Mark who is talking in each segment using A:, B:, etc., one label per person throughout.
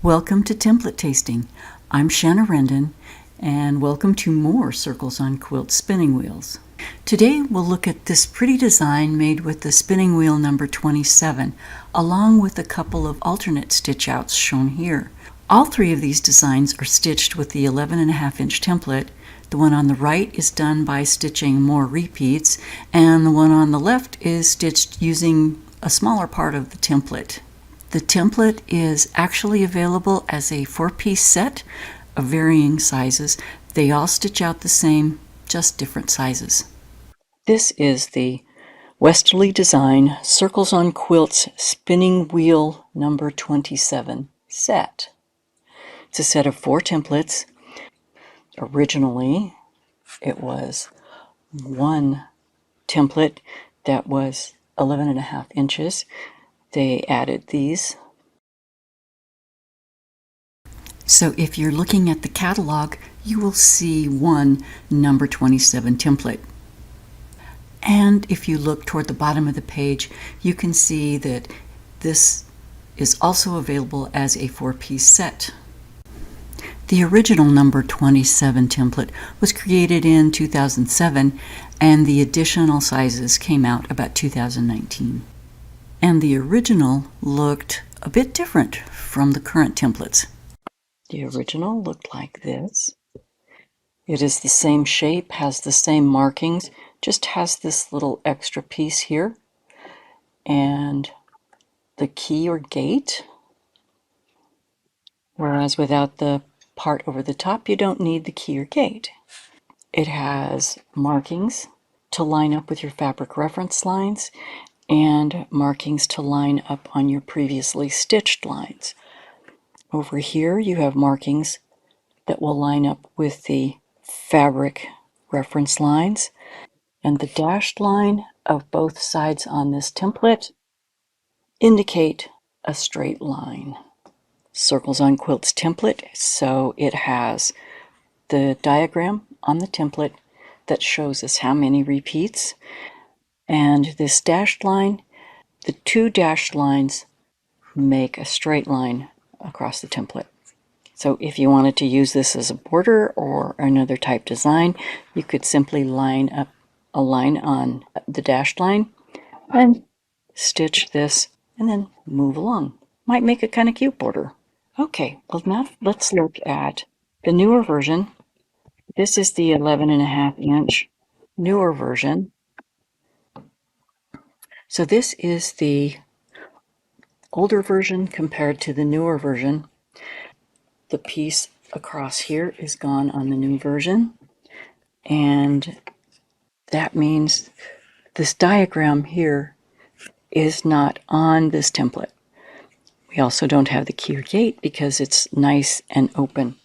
A: Welcome to Template Tasting. I'm Shanna and welcome to more Circles on Quilts Spinning Wheels. Today we'll look at this pretty design made with the spinning wheel number 27, along with a couple of alternate stitch outs shown here. All three of these designs are stitched with the 11.5-inch template. The one on the right is done by stitching more repeats, and the one on the left is stitched using a smaller part of the template. The template is actually available as a 4-piece set of varying sizes. They all stitch out the same, just different sizes. This is the Westerly Design Circles on Quilts Spinning Wheel number 27 set. It's a set of 4 templates. Originally, it was one template that was 11.5 inches. They added these. So if you're looking at the catalog, you will see one number 27 template. And if you look toward the bottom of the page, you can see that this is also available as a 4-piece set. The original number 27 template was created in 2007, and the additional sizes came out about 2019. And the original looked a bit different from the current templates. The original looked like this. It is the same shape, has the same markings, just has this little extra piece here. And the key or gate. Whereas without the part over the top, you don't need the key or gate. It has markings to line up with your fabric reference lines and markings to line up on your previously stitched lines. Over here you have markings that will line up with the fabric reference lines, and the dashed line of both sides on this template indicate a straight line. Circles on Quilts template, so it has the diagram on the template that shows us how many repeats, and this dashed line, the 2 dashed lines make a straight line across the template. So if you wanted to use this as a border or another type design, you could simply line up a line on the dashed line and stitch this and then move along. Might make a kind of cute border. Okay, well now let's look at the newer version. This is the 11.5-inch newer version. So this is the older version compared to the newer version. The piece across here is gone on the new version, and that means this diagram here is not on this template. We also don't have the key or gate because it's nice and open.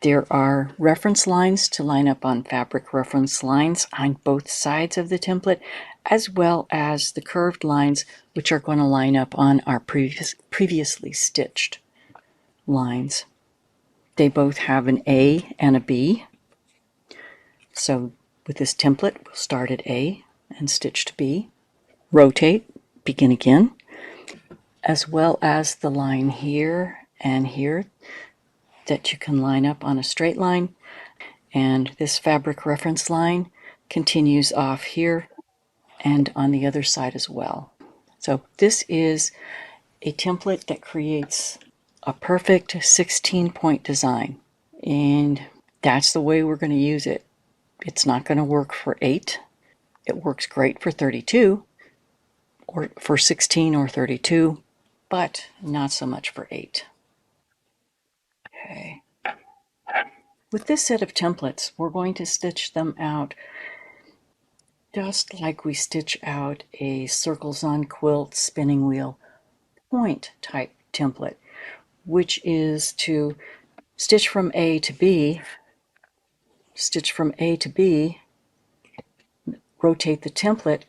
A: There are reference lines to line up on fabric reference lines on both sides of the template, as well as the curved lines, which are going to line up on our previously stitched lines. They both have an A and a B. So with this template, we'll start at A and stitch to B. Rotate, begin again, as well as the line here and here that you can line up on a straight line. And this fabric reference line continues off here and on the other side as well. So this is a template that creates a perfect 16-point design, and that's the way we're going to use it. It's not going to work for 8. It works great for 32 or for 16 or 32, but not so much for 8. Okay. With this set of templates, we're going to stitch them out just like we stitch out a Circles on Quilts spinning wheel point type template, which is to stitch from A to B, rotate the template,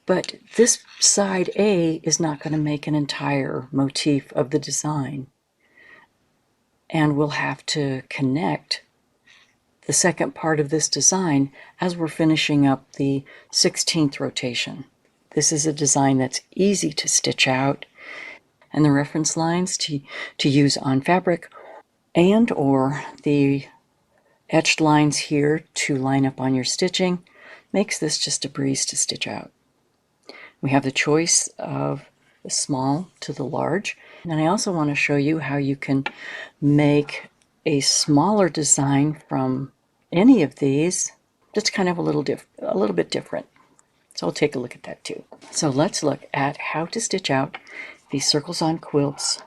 A: but this side A is not going to make an entire motif of the design. And we'll have to connect the second part of this design as we're finishing up the 16th rotation. This is a design that's easy to stitch out. and the reference lines to use on fabric, and or the etched lines here to line up on your stitching, makes this just a breeze to stitch out. We have the choice of the small to the large. And I also want to show you how you can make a smaller design from any of these that's kind of a little bit different. So I'll take a look at that too. So let's look at how to stitch out these Circles on Quilts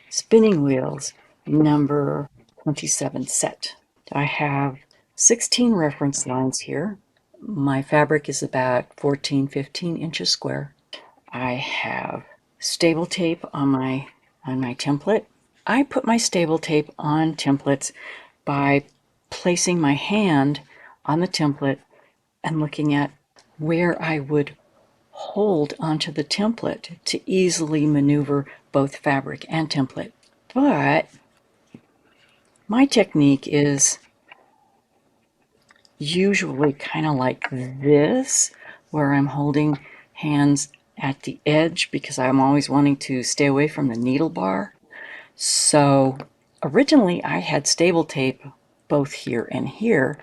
A: Spinning Wheels number 27 set. I have 16 reference lines here. My fabric is about 14-15 inches square. I have stable tape on my template. I put my stable tape on templates by placing my hand on the template and looking at where I would hold onto the template to easily maneuver both fabric and template. But my technique is usually kind of like this, where I'm holding hands at the edge because I'm always wanting to stay away from the needle bar. So originally I had stable tape both here and here.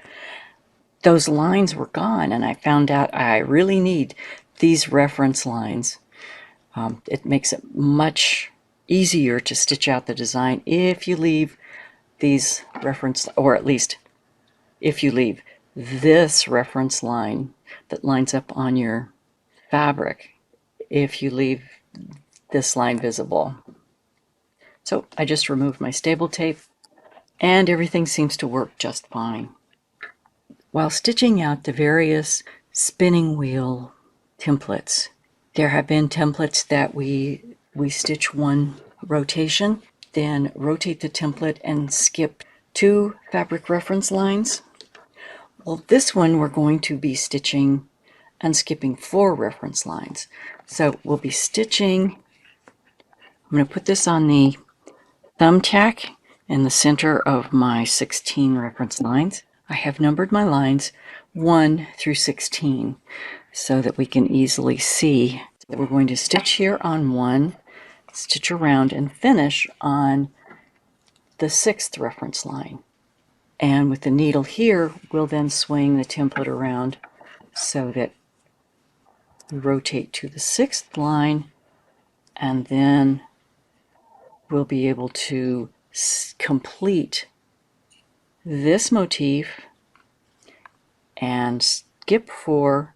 A: Those lines were gone, and I found out I really need these reference lines. It makes it much easier to stitch out the design if you leave these reference, or at least if you leave this reference line that lines up on your fabric, if you leave this line visible. So I just removed my stable tape and everything seems to work just fine. While stitching out the various spinning wheel templates, there have been templates that we stitch one rotation, then rotate the template and skip 2 fabric reference lines. Well, this one we're going to be stitching and skipping 4 reference lines. So we'll be stitching, I'm going to put this on the thumbtack in the center of my 16 reference lines. I have numbered my lines 1 through 16 so that we can easily see that we're going to stitch here on 1, stitch around, and finish on the 6th reference line. And with the needle here, we'll then swing the template around so that we rotate to the 6th line, and then we'll be able to complete this motif and skip 4,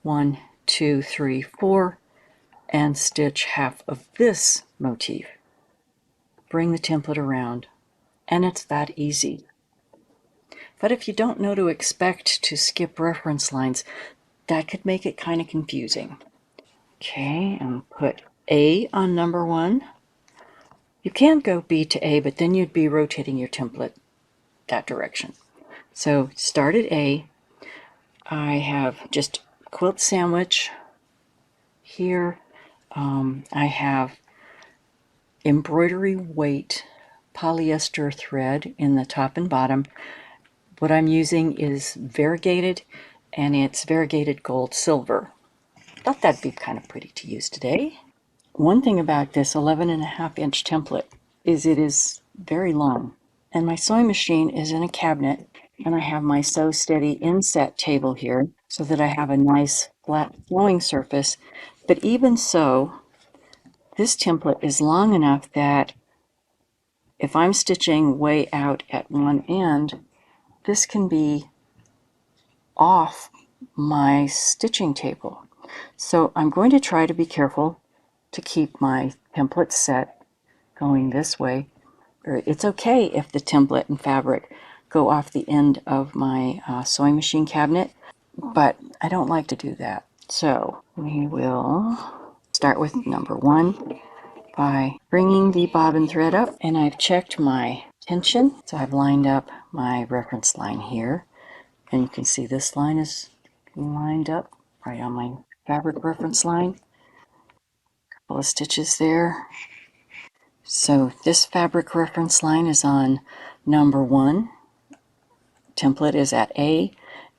A: 1, 2, 3, 4, and stitch half of this motif. Bring the template around, and it's that easy. But if you don't know to expect to skip reference lines, that could make it kind of confusing. Okay, and put A on number 1. You can go B to A, but then you'd be rotating your template that direction. So start at A. I have just quilt sandwich here. I have embroidery weight polyester thread in the top and bottom. What I'm using is variegated, and it's variegated gold silver. Thought that'd be kind of pretty to use today. One thing about this 11.5-inch template is it is very long, and my sewing machine is in a cabinet, and I have my Sew Steady inset table here so that I have a nice flat flowing surface. But even so, this template is long enough that if I'm stitching way out at one end, this can be off my stitching table. So I'm going to try to be careful to keep my template set going this way. It's okay if the template and fabric go off the end of my sewing machine cabinet, but I don't like to do that. So we will start with number 1 by bringing the bobbin thread up, and I've checked my tension. So I've lined up my reference line here, and you can see this line is lined up right on my fabric reference line. Couple of stitches there. So this fabric reference line is on number 1. Template is at A,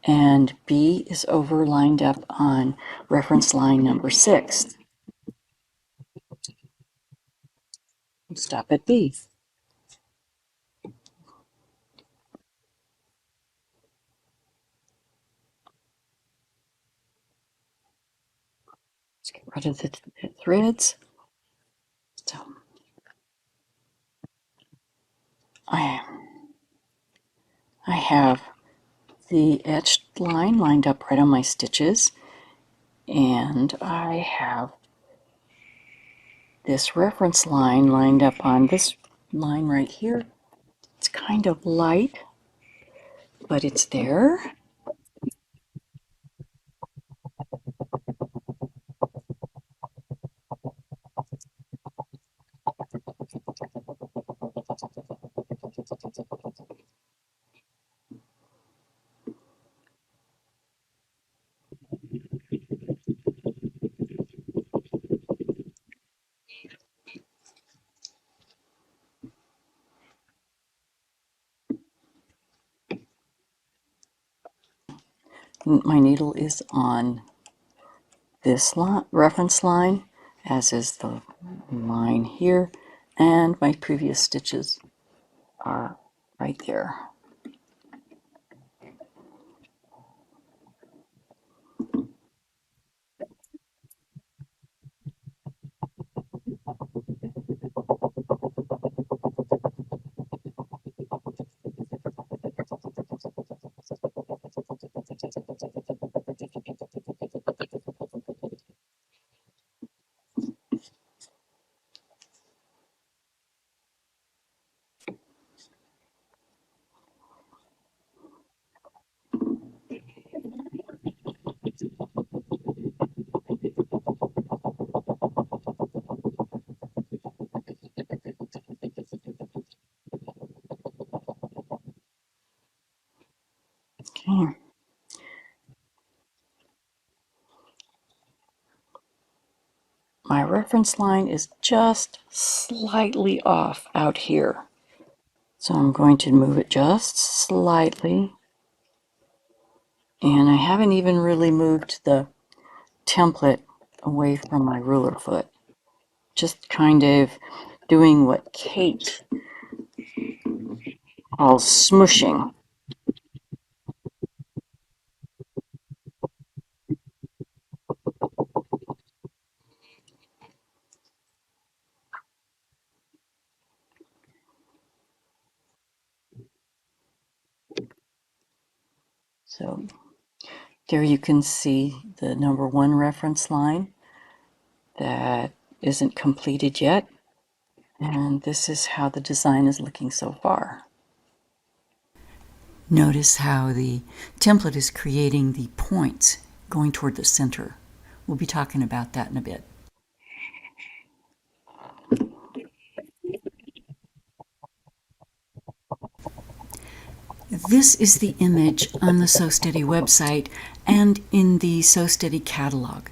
A: and B is over lined up on reference line number 6. Stop at B. Let's get rid of the threads. So I have the etched line lined up right on my stitches, and I have this reference line lined up on this line right here. It's kind of light, but it's there. My needle is on this reference line, as is the line here, and my previous stitches are right there. Okay. My reference line is just slightly off out here. So I'm going to move it just slightly. And I haven't even really moved the template away from my ruler foot. Just kind of doing what Kate calls smooshing. So there you can see the number 1 reference line that isn't completed yet. And this is how the design is looking so far. Notice how the template is creating the points going toward the center. We'll be talking about that in a bit. This is the image on the Sew Steady website and in the Sew Steady catalog.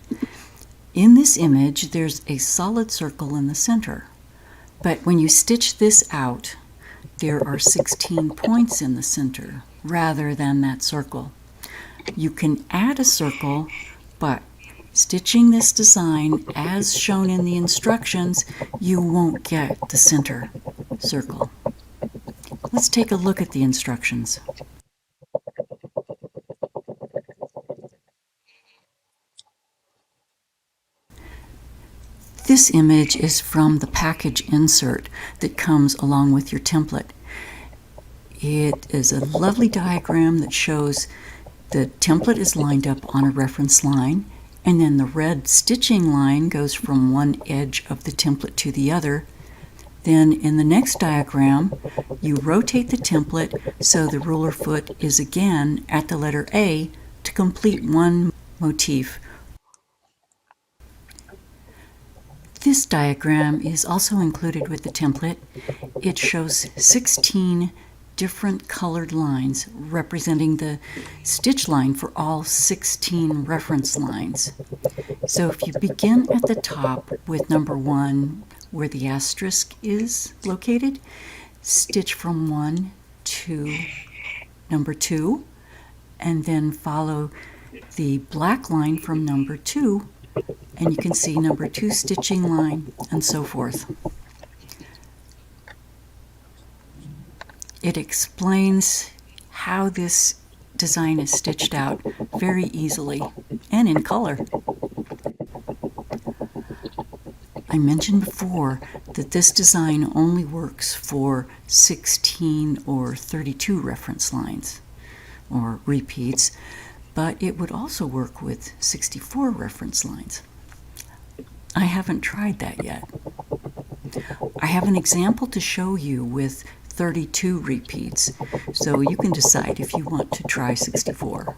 A: In this image, there's a solid circle in the center. But when you stitch this out, there are 16 points in the center rather than that circle. You can add a circle, but stitching this design as shown in the instructions, you won't get the center circle. Let's take a look at the instructions. This image is from the package insert that comes along with your template. It is a lovely diagram that shows the template is lined up on a reference line, and then the red stitching line goes from one edge of the template to the other. Then in the next diagram, you rotate the template so the ruler foot is again at the letter A to complete one motif. This diagram is also included with the template. It shows 16 different colored lines representing the stitch line for all 16 reference lines. So if you begin at the top with number 1, where the asterisk is located, stitch from 1 to number 2, and then follow the black line from number 2, and you can see number 2 stitching line, and so forth. it explains how this design is stitched out very easily and in color. I mentioned before that this design only works for 16 or 32 reference lines or repeats, but it would also work with 64 reference lines. I haven't tried that yet. I have an example to show you with 32 repeats, so you can decide if you want to try 64.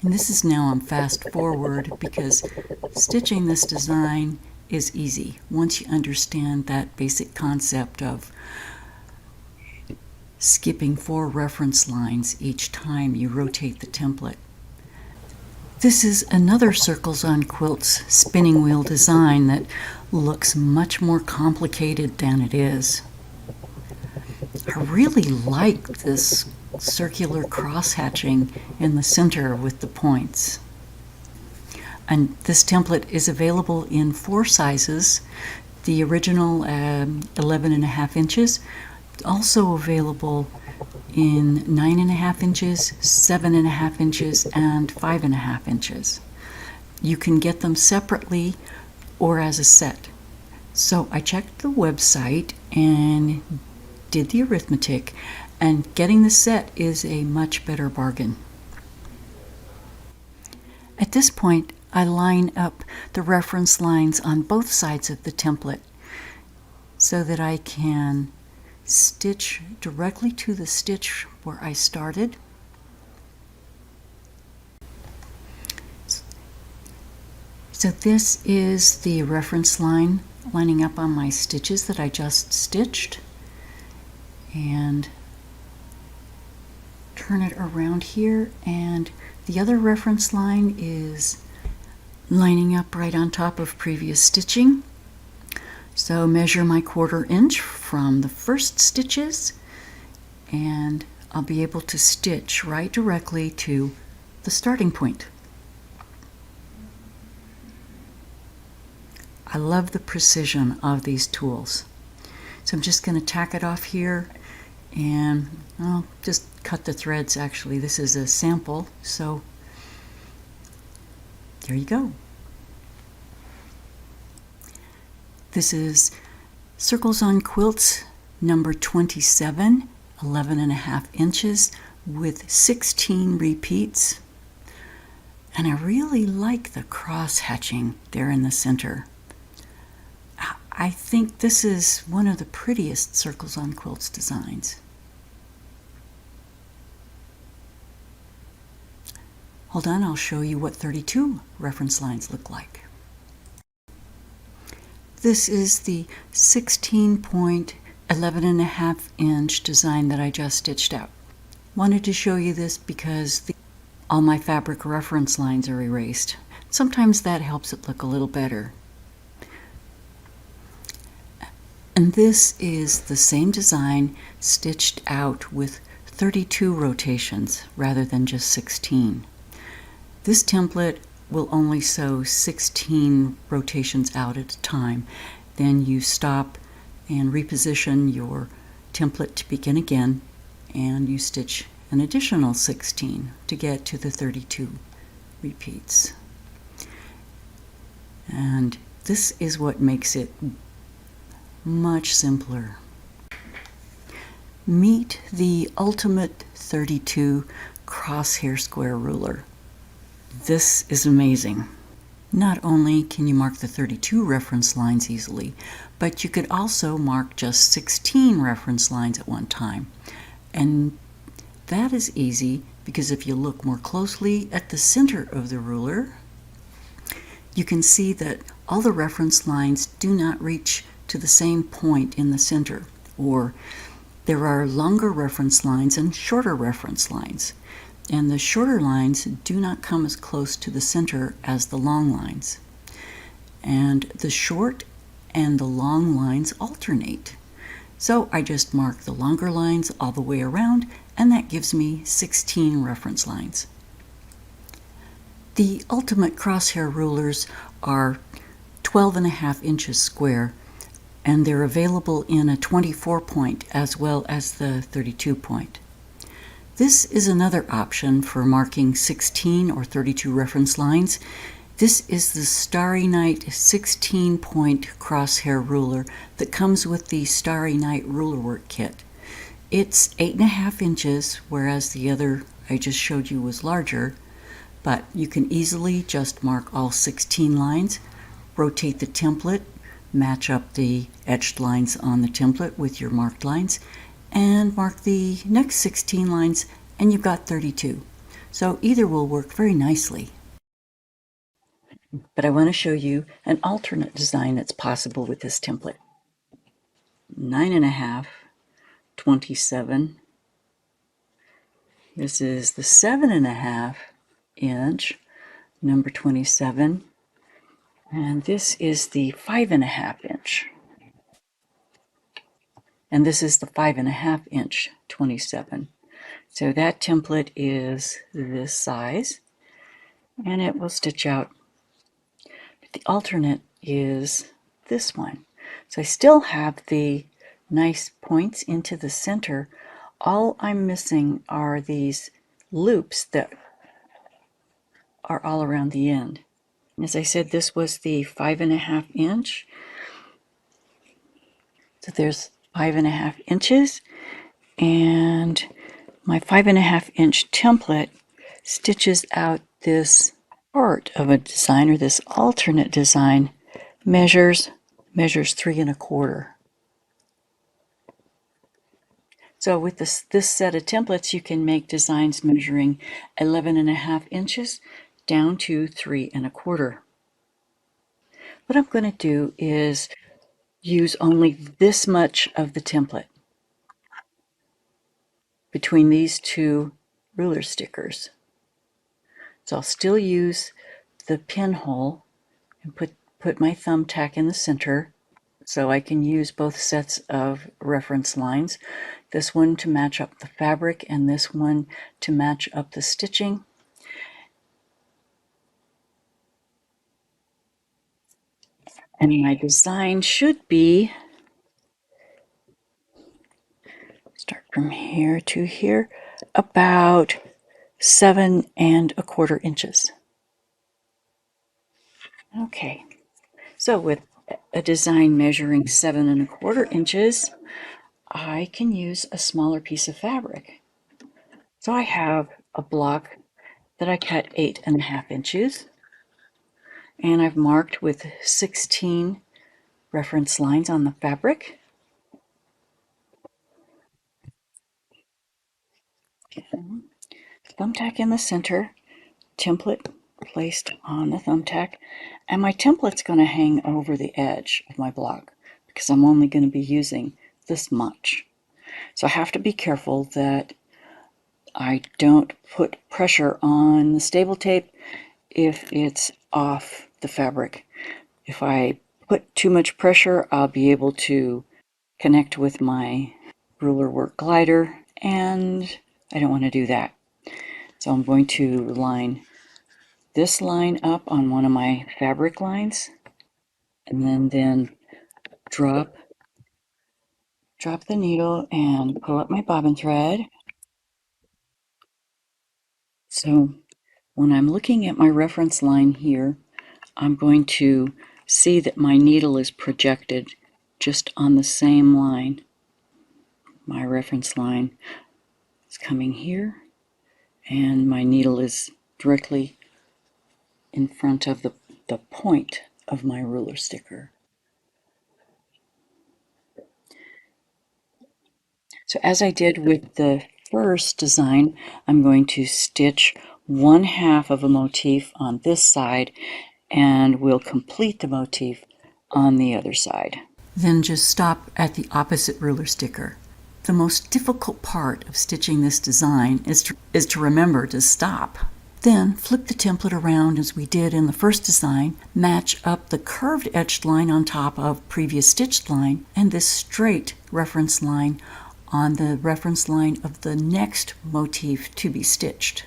A: And this is now on fast forward because stitching this design is easy once you understand that basic concept of skipping 4 reference lines each time you rotate the template. This is another Circles on Quilts spinning wheel design that looks much more complicated than it is. I really like this circular cross hatching in the center with the points. And this template is available in 4 sizes. The original 11.5 inches, also available in 9.5 inches, 7.5 inches, and 5.5 inches. You can get them separately or as a set. So I checked the website and did the arithmetic, and getting the set is a much better bargain. At this point, I line up the reference lines on both sides of the template so that I can stitch directly to the stitch where I started. So this is the reference line lining up on my stitches that I just stitched, and turn it around here, and the other reference line is lining up right on top of previous stitching. So measure my 1/4 inch from the first stitches, and I'll be able to stitch right directly to the starting point. I love the precision of these tools. So I'm just going to tack it off here, and I'll just cut the threads. Actually, this is a sample, so there you go. This is Circles on Quilts number 27, 11.5 inches with 16 repeats. And I really like the cross hatching there in the center. I think this is one of the prettiest Circles on Quilts designs. Hold on, I'll show you what 32 reference lines look like. This is the 16.11.5 inch design that I just stitched out. Wanted to show you this because all my fabric reference lines are erased. Sometimes that helps it look a little better. And this is the same design stitched out with 32 rotations rather than just 16. This template will only sew 16 rotations out at a time. Then you stop and reposition your template to begin again, and you stitch an additional 16 to get to the 32 repeats. And this is what makes it much simpler. Meet the ultimate 32 crosshair square ruler. This is amazing. Not only can you mark the 32 reference lines easily, but you could also mark just 16 reference lines at one time. And that is easy because if you look more closely at the center of the ruler, you can see that all the reference lines do not reach to the same point in the center, or there are longer reference lines and shorter reference lines. And the shorter lines do not come as close to the center as the long lines. And the short and the long lines alternate. So I just mark the longer lines all the way around, and that gives me 16 reference lines. The ultimate crosshair rulers are 12.5 inches square, and they're available in a 24 point as well as the 32 point. This is another option for marking 16 or 32 reference lines. This is the Starry Night 16-point crosshair ruler that comes with the Starry Night ruler work kit. It's 8.5 inches, whereas the other I just showed you was larger, but you can easily just mark all 16 lines, rotate the template, match up the etched lines on the template with your marked lines, and mark the next 16 lines, and you've got 32. So either will work very nicely. But I want to show you an alternate design that's possible with this template. 9.5, 27. This is the 7.5 inch, number 27. And this is the 5.5 inch. And this is the 5.5 inch 27. So that template is this size, and it will stitch out. The alternate is this one. So I still have the nice points into the center. All I'm missing are these loops that are all around the end. As I said, this was the 5.5 inch. So there's 5.5 inches, and my 5.5 inch template stitches out this part of a design, or this alternate design, measures 3.25. So with this set of templates, you can make designs measuring 11.5 inches down to 3.25. What I'm going to do is use only this much of the template between these two ruler stickers. So I'll still use the pinhole and put my thumbtack in the center, so I can use both sets of reference lines. This one to match up the fabric and this one to match up the stitching. And my design should be, start from here to here, about 7.25 inches. Okay, so with a design measuring 7.25 inches, I can use a smaller piece of fabric. So I have a block that I cut 8.5 inches, and I've marked with 16 reference lines on the fabric. Thumbtack in the center, template placed on the thumbtack, and my template's going to hang over the edge of my block because I'm only going to be using this much. So I have to be careful that I don't put pressure on the stable tape if it's off the fabric. If I put too much pressure, I'll be able to connect with my ruler work glider, and I don't want to do that. So I'm going to line this line up on one of my fabric lines, and then drop the needle and pull up my bobbin thread. So when I'm looking at my reference line here, I'm going to see that my needle is projected just on the same line. My reference line is coming here, and my needle is directly in front of the point of my ruler sticker. So as I did with the first design, I'm going to stitch 1/2 of a motif on this side, and we'll complete the motif on the other side. Then just stop at the opposite ruler sticker. The most difficult part of stitching this design is to remember to stop. Then flip the template around as we did in the first design, match up the curved etched line on top of previous stitched line, and this straight reference line on the reference line of the next motif to be stitched.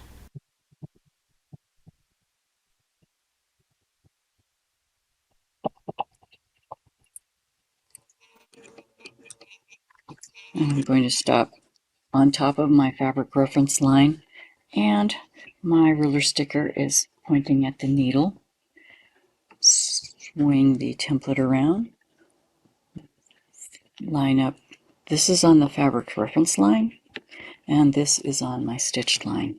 A: And I'm going to stop on top of my fabric reference line, and my ruler sticker is pointing at the needle. Swing the template around, line up. This is on the fabric reference line, and this is on my stitched line.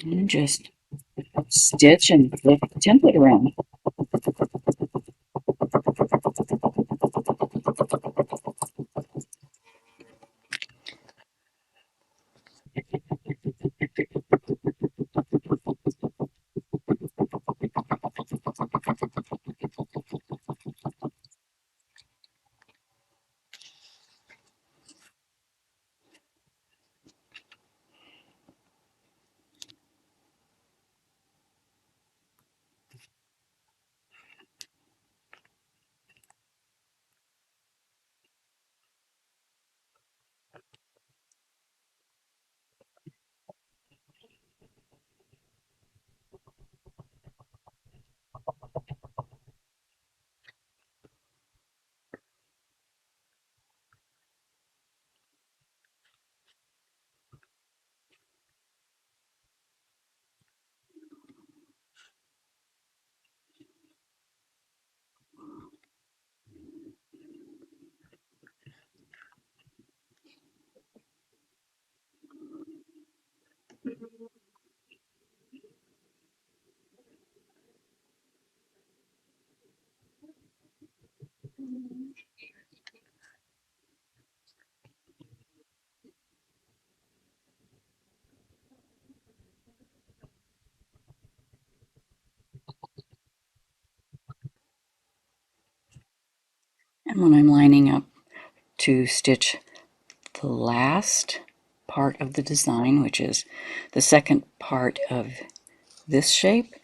A: And just stitch and flip the template around. And when I'm lining up to stitch the last part of the design, which is the second part of this shape,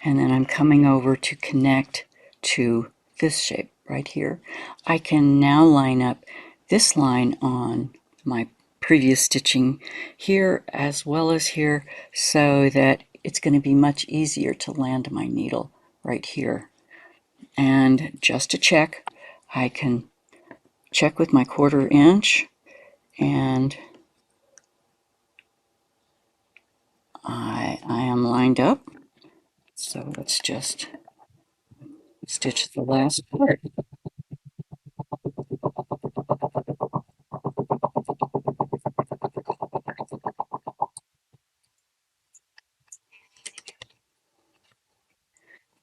A: and then I'm coming over to connect to this shape right here, I can now line up this line on my previous stitching here as well as here, so that it's going to be much easier to land my needle right here. And just to check, I can check with my 1/4 inch, and I am lined up. So let's just stitch the last part.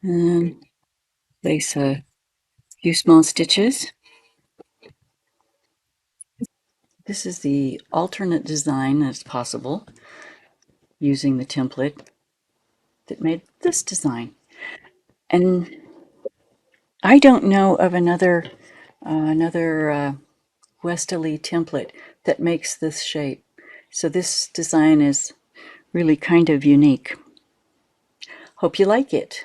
A: And place a few small stitches. This is the alternate design that's possible using the template that made this design. And I don't know of another westerly template that makes this shape. So this design is really kind of unique. Hope you like it.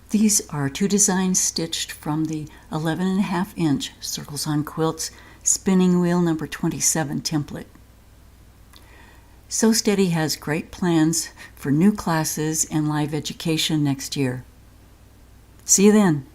A: These are 2 designs stitched from the 11.5 inch Circles on Quilts Spinning Wheel number 27 template. Sew Steady has great plans for new classes and live education next year. See you then.